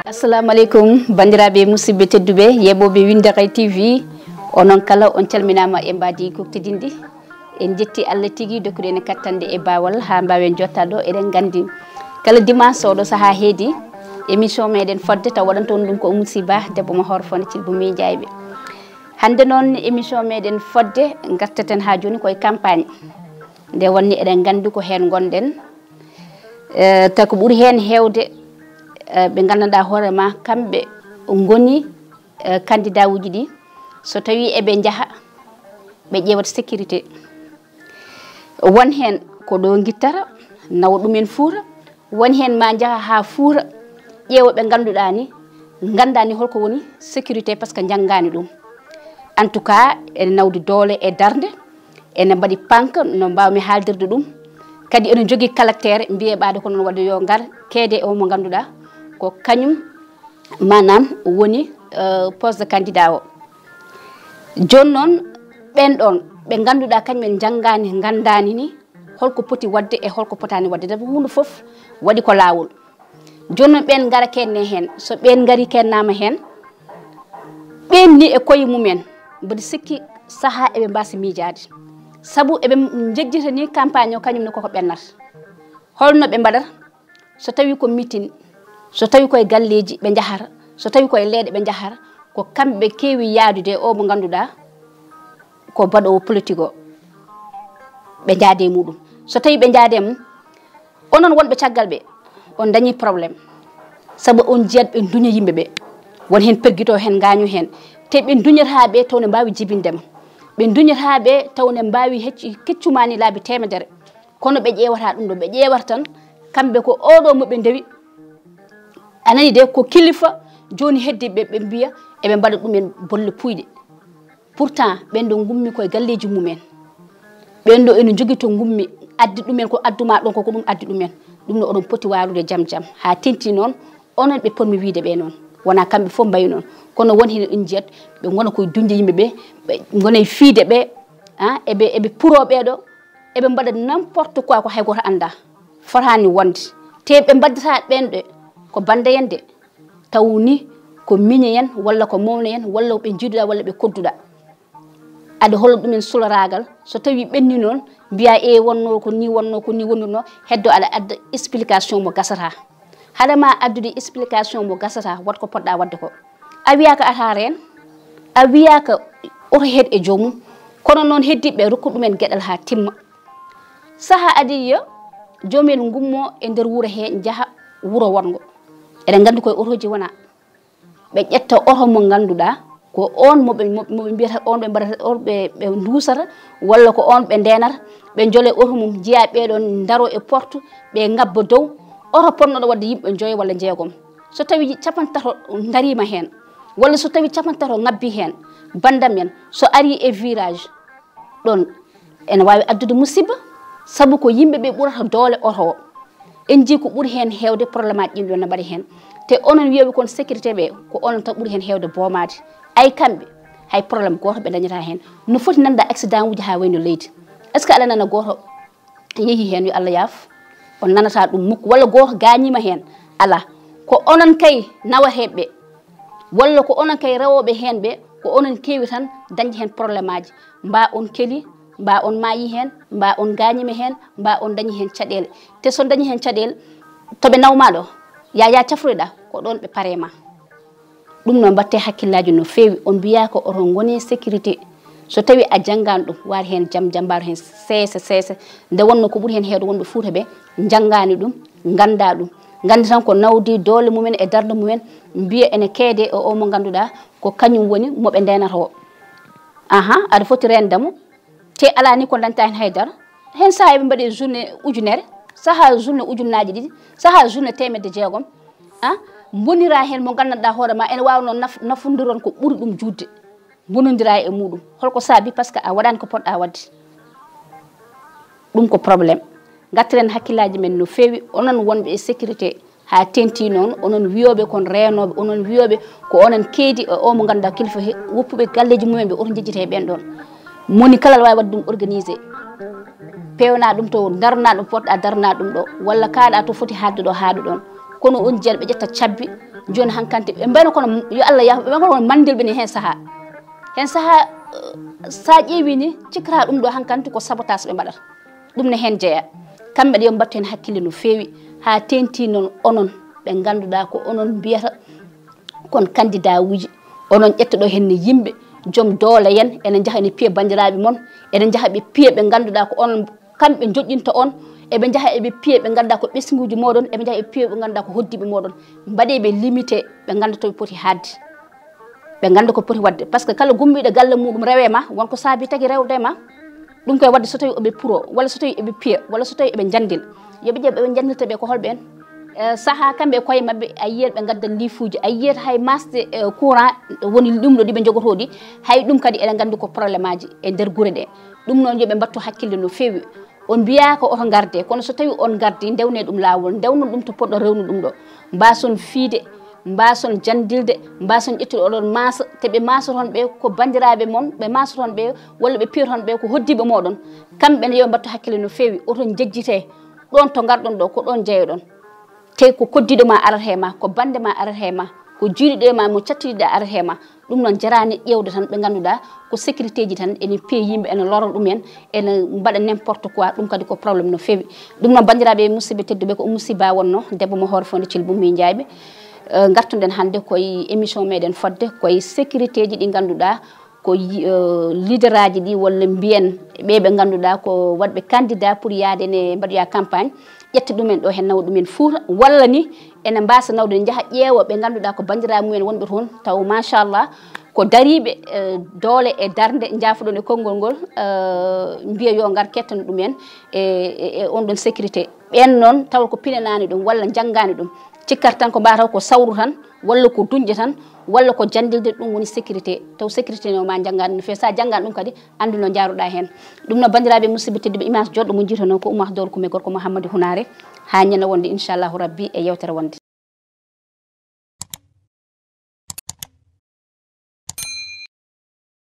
Assalamu alaikum bandiraɓe musidɓe tedduɓe yeɓoɓe Windakay TV onon kala on calminama e mbadi goktidindi en jetti Allah tigui dokkuɗen kattande e bawal ha mbawen jottaɗo eɗen gandi kala dimanche oɗo saaha heedi émission meɗen fodde taw waɗanta on ɗum ko Oumou debbo mo horfone Thilbou Mindiaye hande noon émission meɗen fodde gartaten ha joni koye campagne nde wonni eɗen gandi ko hen gonɗen taw ko ɓuuri hen hewde ɓe gandanɗa hoorema kamɓe goni candidat uji ɗi so tawi eɓe jaaha ɓe ƴewat sécurité won hen ko ɗo guittata nawa ɗumen Fouta won hen ma jaaha ha Fouta ƴeewa ɓe ganduɗa ni gandani holko woni sécurité par ce que janggani ɗum en tout cas ene nawdi doole e darde ene mbaɗi panque no mbawmi haaldirde ɗum kadi ene jogui caractére mbiye ɓaade ko noon wadde yo gar keede o mo ganduɗa ko kañum manam woni poste de candidat o joni noon ɓen ɗon ɓe ganduɗa kañumen janggani gandani ni holko poti wadde e holko potani wadde dafa hunde foof waɗi ko lawol joni noon ɓen gara kenne hen so ɓen gari kennama hen ɓen ni e koye mumen mboɗo sikki saaha eɓe mbasa miijade saabu eɓe jejjita ni campagne o kañumne koko ɓennata holno ɓe mbaɗata so tawi ko meeting so tawi koye galleji ɓe jahata so tawi koye leeɗe ɓe jahata ko kamɓe keewi yaadude o mo ganduɗa ko mbaɗowo politique o ɓe jaade muɗum so tawi ɓe jaade mum onon wonɓe caggal ɓe on dañi probléme saabu on jiyat ɓe duña yimɓeɓe won hen perguito hen gaño hen te ɓe duñata ɓe taw ne mbawi jibindema ɓe duñata ɓe taw ne mbawi keccumani laabi temedere kono ɓe ƴewata ɗum ɗo ɓe ƴewata tan kamɓe ko oɗo moɓe dewi anani de ko kilifa joni heddiɓe ɓe mbiya eɓe mbaɗa ɗumen bolle puyɗe pourtant ɓen ɗo gummi koye galleji mumen ɓen ɗo ene jogui to gummi addi ɗumen ko adduma ɗon koko ɗum addi ɗumen ɗum no oɗon poti walude jaam jaam ha tenti noon onon ɓe ponmi wiide ɓe noon wona kamɓe foof mbayi noon kono won hen en jiyat ɓe gona koye dunde yimɓeɓe ɓe gona e fiide ɓe eɓe puroɓe ɗo eɓe mbaɗa n'importe quoi ko hay goto anda fotani wonde te ɓe mbaddata ɓen ɗe ko bande en de taw ni ko miñe en walla ko mawne en walla ɓe jiiduɗa walla ɓe kodduɗa aɗa holla ɗumen sularagal so tawi ɓenni noon mbiya wonno ko ni wonnirno heddo aɗa adda explication mo gasata haɗama addude explication mo gasata wat ko poɗɗa wadde ko a wiyaka ata reen a wiyaka oto heed e jomum kono noon heddiɓe rokku ɗumen gueɗal ha timma saaha adi yo jomumen gummo e nder wuuro he jaaha wuuro wongo eɗen gandi koye otoji wona ɓe ƴetta oto mo ganduɗa ko on moɓe mbiyata on ɓe mbaɗata on ɓe dusata walla ko on ɓe ndenata ɓe joole oto mum jiiya ɓeɗon daro e porte ɓe ngabba dow oto ponnoɗo wadde yimɓe joyo walla jeegom so tawi capantato darima hen walla so tawi capantato ngabbi hen bandam en so ari e virage ɗon ene wawi addude musidba saabu ko yimɓeɓe ɓurata doole oto o en jii ko ɓuuri hen hewde probléme aji ɗin ɗon ne mbaɗi hen te onon wiyoɓe kon sécurité ɓe ko onon tan ɓuuri hen hewde boomade ay kamɓe hay probléme goto ɓe dañata hen no foti nanda accident uji ha wayno leydi est ce que aɗa nana goto yeehi hen yo Allah yaaf on nanata ɗum mukko walla goto gañima hen ala ko onon kay nawateɓe walla ko onon kay rewoɓe hen ɓe ko onon kewi tan dañde hen probléme aji mba on keeli mba on maayi hen mba on gañima hen mba on dañi hen caɗele te son dañi hen caɗele toɓe nawmaɗo ya cafroɗa ko ɗon ɓe parema ɗum noon mbatte hakkillaji no fewi on mbiya ko oton goni sécurité so tawi a janggani ɗum wari hen jaam mbaɗo hen seese nde wonno ko ɓuuri hen hewde wonɓe Fouta ɓe janggani ɗum ganda ɗum gandi tan ko nawdi doole mumen e darde mumen mbiya ene keede e o mo ganduɗa ko kañum woni moɓe ndenata o aɗa foti rendamo te ala ni ko dañta hen haydara hen saaha ɓe mbaɗe journée ujunere saaha journée ujunnaji ɗiɗi saaha journée temedde jeegom bonira hen mo gandanɗa hoorema ene wawno nafodiron ko ɓuuri ɗum judde bonodira e muɗum holko saabi par ce que a waɗani ko poɗɗa wadde ɗum ko probléme gattiren hakkillaji men no fewi onon wonɓe e sécurité ha tenti noon onon wiyoɓe kon renoɓe onon wiyoɓe ko onon keedi o mo ganduɗa kilifa woppuɓe galleji mumen ɓe oto jejjite ɓen ɗon moni kala wawi wadde ɗum organisé pewna ɗum to darna ɗum poɗɗa darna ɗum ɗo walla kaɗa to foti haddu ɗo haadu ɗon kono on jeel ɓe ƴetta cabbi joni hankkante ɓe mbayno kono yo Allah yahu ɓe mbayno kono mandelɓe ni hen saaha sa ƴeewi ni cikkata ɗum ɗo hankkante ko sabotage ɓe mbaɗata ɗum ne hen jeeya kamɓe ɗe yo mbattu hen hakkille no feewi ha tenti noon onon ɓe ganduɗa ko onon mbiyata kon candidat uji onon ƴettoɗo henne yimɓe joom doole yen ene jaaha ene piya bandiraɓe moon ene jaaha ɓe piya ɓe ganduɗa ko onon kamɓe joƴƴinta on eɓe jaaha eɓe piya ɓe ganduɗa ko ɓesguji moɗon eɓe jaaha eɓe piya ɓe ganduɗa ko hoddiɓe moɗon mbaɗeɓe limité ɓe ganda toɓe poti hadde ɓe ganda ko poti wadde par ce que kala gummiɗo galle muɗum rewema wonko saabi tagui rewdema ɗum koye wadde so tawi oɓe pro walla so tawi eɓe piya walla so tawi eɓe jandil yoɓe ƴeew ɓeɓe jandilta ɓe ko holɓe en saaha kamɓe e koye mabɓe a yiyat ɓe gaddan lifuji a yiyat hay masde courant woni ɗum ɗo ɗiɓe jogotoɗi hay ɗum kadi eɗen gandi ko probléme aji e nder guure ɗe ɗum noon yoɓe mbattu hakkille no fewi on mbiyaka oto garde kono so tawi on gardi ndewne ɗum lawol ndewnon ɗum to poɗɗo rewnu ɗum ɗo mbason fiide mbason jandilde mbason ƴettude oɗon masa teɓe masoton ɓe ko bandiraɓe moon ɓe masoton ɓe walla ɓe piyoton ɓe ko hoddiɓe moɗon kamɓene yoɓe mbattu hakkille no fewi oton jejjite ɗon to garɗon ɗo ko ɗon jeeyoɗon te ko koddiɗo ma arat hema ko bande ma arat hema ko juuɗiɗo ma mo cattiɗiɗa arat hema ɗum noon jarani ƴewde tan ɓe ganduɗa ko sécurité ji tan ene piye yimɓe ene lora ɗumen ene mbaɗa n'importe quoi ɗum kadi ko probléme no fewi ɗum noon bandiraɓe musidɓe tedduɓe ko musiba wonno debbo mo hoore fonde Thily Boumi Ndiaye gartuɗen hannde koye émission meɗen fodde koye sécurité ji ɗi ganduɗa ko leader aji ɗi walla mbiyen ɓeɓe ganduɗa ko waɗɓe candidat pour yaade ne mbaɗoya campagne ƴetta ɗumen ɗo hen nawa ɗumen Fouta walla ni ene mbasa nawde ne jaaha ƴeewa ɓe ganduɗa ko bandiraɓe mumen wonɓe toon taw machallah ko dariɓe doole e darde jaafoɗon e konngol ngol mbiya yo gar kettana ɗumen e on ɗon sécurité ɓen noon tawa ko pinanani ɗum walla janggani ɗum cikkata tan ko mbataw ko sawru tan walla ko duñƴe tan walla ko jandilde ɗum woni sécurité taw sécurité no ma janggani no fewi sa janggani ɗum kadi andu no jaaruɗa hen ɗum noon bandiraɓe musidɓe tedduɓe image joɗɗo mo jiitono ko Oumar Doro Coumé gorko Mouhamadou Hounare ha ñande wonde inchallahu rabbi e yewtere wonde